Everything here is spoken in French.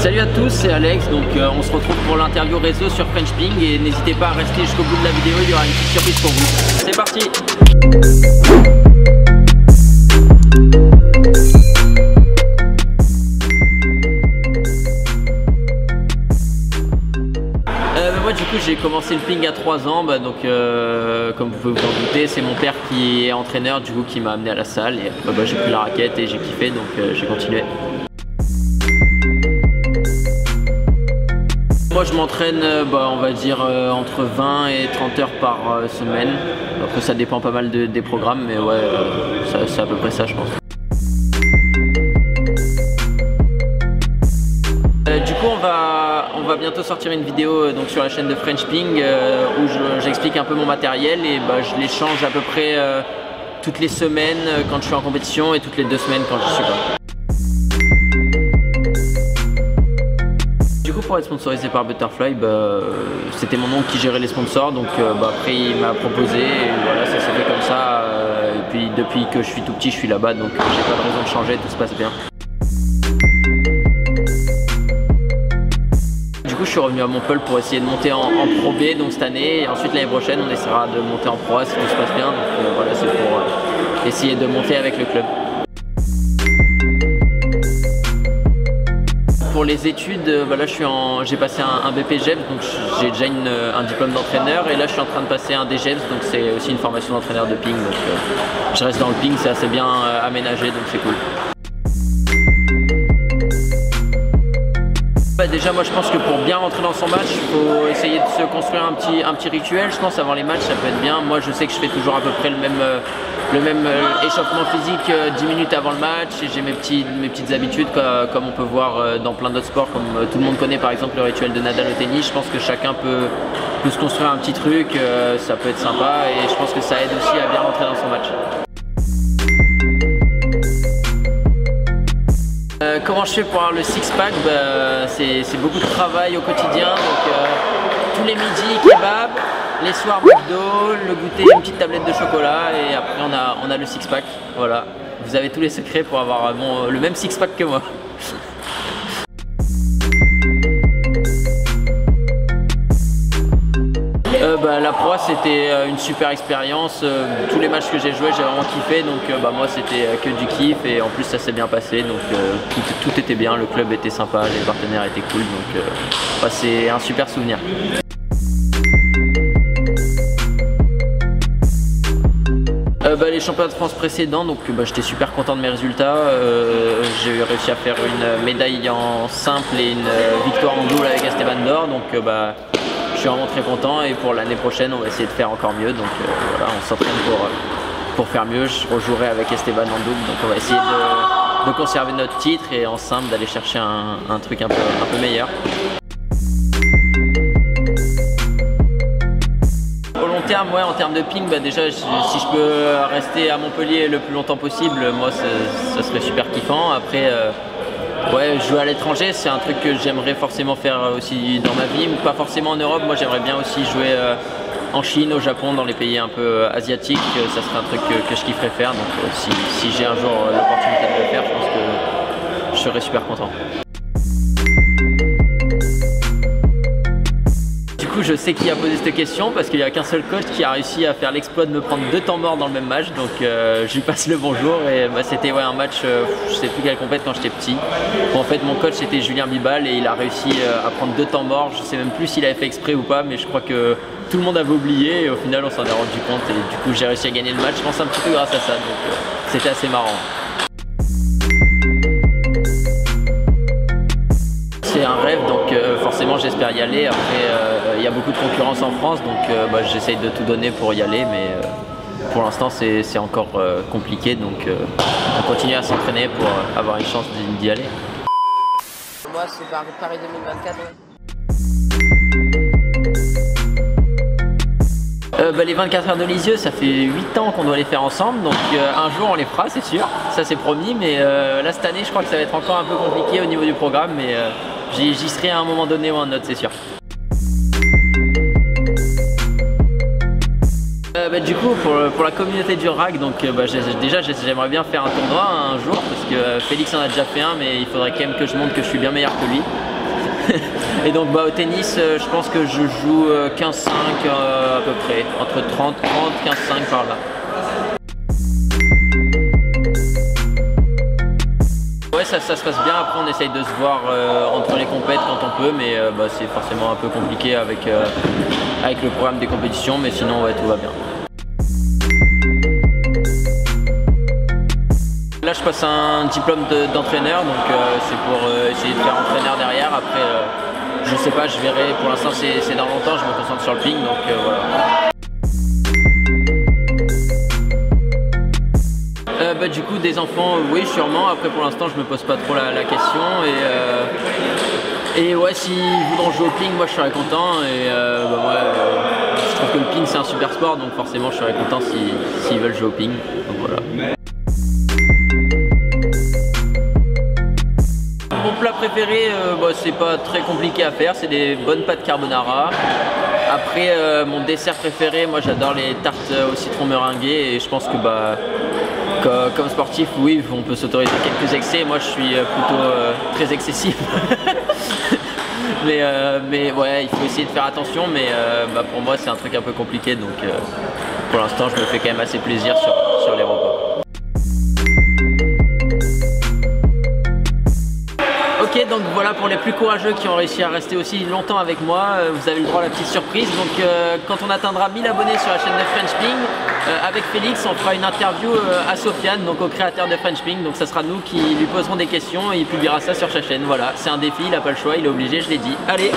Salut à tous, c'est Alex, donc on se retrouve pour l'interview réseau sur French Ping et n'hésitez pas à rester jusqu'au bout de la vidéo, il y aura une petite surprise pour vous. C'est parti! Moi du coup j'ai commencé le ping à 3 ans, donc comme vous pouvez vous en douter, c'est mon père qui est entraîneur du coup qui m'a amené à la salle et j'ai pris la raquette et j'ai kiffé, donc j'ai continué. Moi je m'entraîne on va dire entre 20 et 30 heures par semaine. Après ça dépend pas mal des programmes, mais ouais c'est à peu près ça je pense. Du coup on va bientôt sortir une vidéo donc, sur la chaîne de French Ping où j'explique un peu mon matériel et je les change à peu près toutes les semaines quand je suis en compétition et toutes les 2 semaines quand je suis pas. Du coup pour être sponsorisé par Butterfly, c'était mon oncle qui gérait les sponsors, donc après il m'a proposé et voilà, ça s'est fait comme ça. Et puis depuis que je suis tout petit je suis là-bas, donc j'ai pas de raison de changer, tout se passe bien. Du coup je suis revenu à Montpellier pour essayer de monter en Pro B donc cette année, et ensuite l'année prochaine on essaiera de monter en Pro A si tout se passe bien, donc voilà, c'est pour essayer de monter avec le club. Pour les études, là j'ai passé un BP GEPS, donc j'ai déjà un diplôme d'entraîneur, et là je suis en train de passer un DGEPS, donc c'est aussi une formation d'entraîneur de ping, donc je reste dans le ping, c'est assez bien aménagé, donc c'est cool. Déjà moi je pense que pour bien rentrer dans son match, il faut essayer de se construire un petit rituel. Je pense avant les matchs ça peut être bien. Moi je sais que je fais toujours à peu près le même échauffement physique 10 minutes avant le match, et j'ai mes petites habitudes comme on peut voir dans plein d'autres sports, comme tout le monde connaît par exemple le rituel de Nadal au tennis. Je pense que chacun peut se construire un petit truc, ça peut être sympa, et je pense que ça aide aussi à bien rentrer dans son match. Comment je fais pour avoir le six-pack? C'est beaucoup de travail au quotidien, donc tous les midis kebab, les soirs McDo, le goûter, une petite tablette de chocolat, et après on a le six-pack. Voilà, vous avez tous les secrets pour avoir le même six-pack que moi. La Pro c'était une super expérience, tous les matchs que j'ai joués j'ai vraiment kiffé, donc moi c'était que du kiff, et en plus ça s'est bien passé, donc tout était bien, le club était sympa, les partenaires étaient cool, donc c'est un super souvenir. Les championnats de France précédents, donc j'étais super content de mes résultats. J'ai réussi à faire une médaille en simple et une victoire en double avec Esteban d'Or, donc je suis vraiment très content, et pour l'année prochaine on va essayer de faire encore mieux, donc voilà, on s'entraîne pour faire mieux. Je rejouerai avec Esteban en double, donc on va essayer de conserver notre titre, et en simple d'aller chercher un truc un peu meilleur. Au long terme, ouais, en termes de ping, déjà si je peux rester à Montpellier le plus longtemps possible, moi ça serait super kiffant. Après ouais, jouer à l'étranger, c'est un truc que j'aimerais forcément faire aussi dans ma vie, pas forcément en Europe. Moi j'aimerais bien aussi jouer en Chine, au Japon, dans les pays un peu asiatiques. Ça serait un truc que je kifferais faire, donc si j'ai un jour l'opportunité de le faire, je pense que je serais super content. Du coup je sais qui a posé cette question, parce qu'il n'y a qu'un seul coach qui a réussi à faire l'exploit de me prendre 2 temps morts dans le même match, donc je lui passe le bonjour. Et c'était un match, je sais plus quelle compète, quand j'étais petit. En fait mon coach c'était Julien Bibal, et il a réussi à prendre 2 temps morts. Je sais même plus s'il avait fait exprès ou pas, mais je crois que tout le monde avait oublié, et au final on s'en est rendu compte, et du coup j'ai réussi à gagner le match, je pense un petit peu grâce à ça, donc c'était assez marrant. C'est un rêve, donc forcément j'espère y aller. Après il y a beaucoup de concurrence en France, donc j'essaye de tout donner pour y aller, mais pour l'instant c'est encore compliqué, donc on continue à s'entraîner pour avoir une chance d'y aller. Moi c'est Paris 2024, ouais. Les 24 heures de Lisieux, ça fait 8 ans qu'on doit les faire ensemble, donc un jour on les fera, c'est sûr, ça c'est promis, mais là cette année je crois que ça va être encore un peu compliqué au niveau du programme, mais j'y serai à un moment donné ou un autre, c'est sûr. Du coup pour la communauté du RAC, donc déjà j'aimerais bien faire un tournoi un jour, parce que Félix en a déjà fait un, mais il faudrait quand même que je montre que je suis bien meilleur que lui. Et donc au tennis, je pense que je joue 15-5 à peu près, entre 30, 15-5 par là. Ouais, ça se passe bien. Après, on essaye de se voir entre les compètes quand on peut, mais c'est forcément un peu compliqué avec le programme des compétitions, mais sinon, ouais, tout va bien. Là, je passe un diplôme d'entraîneur, donc c'est pour essayer de faire entraîneur derrière. Après, je sais pas, je verrai. Pour l'instant, c'est dans longtemps, je me concentre sur le ping, donc voilà. Du coup, des enfants, oui, sûrement. Après, pour l'instant, je me pose pas trop la question. Et ouais, s'ils voudront jouer au ping, moi, je serais content. Et je trouve que le ping, c'est un super sport, donc forcément, je serais content s'ils veulent jouer au ping. Donc voilà. Mon plat préféré, c'est pas très compliqué à faire, c'est des bonnes pâtes carbonara. Après, mon dessert préféré, moi j'adore les tartes au citron meringuées et je pense que comme sportif, oui, on peut s'autoriser quelques excès. Moi je suis plutôt très excessif. mais ouais, il faut essayer de faire attention, mais pour moi c'est un truc un peu compliqué, donc pour l'instant je me fais quand même assez plaisir sur les repas. Ok, donc voilà pour les plus courageux qui ont réussi à rester aussi longtemps avec moi, vous avez le droit à la petite surprise. Donc quand on atteindra 1000 abonnés sur la chaîne de French Ping, avec Félix, on fera une interview à Sofiane, donc au créateur de French Ping. Donc ça sera nous qui lui poserons des questions et il publiera ça sur sa chaîne. Voilà, c'est un défi, il n'a pas le choix, il est obligé, je l'ai dit. Allez!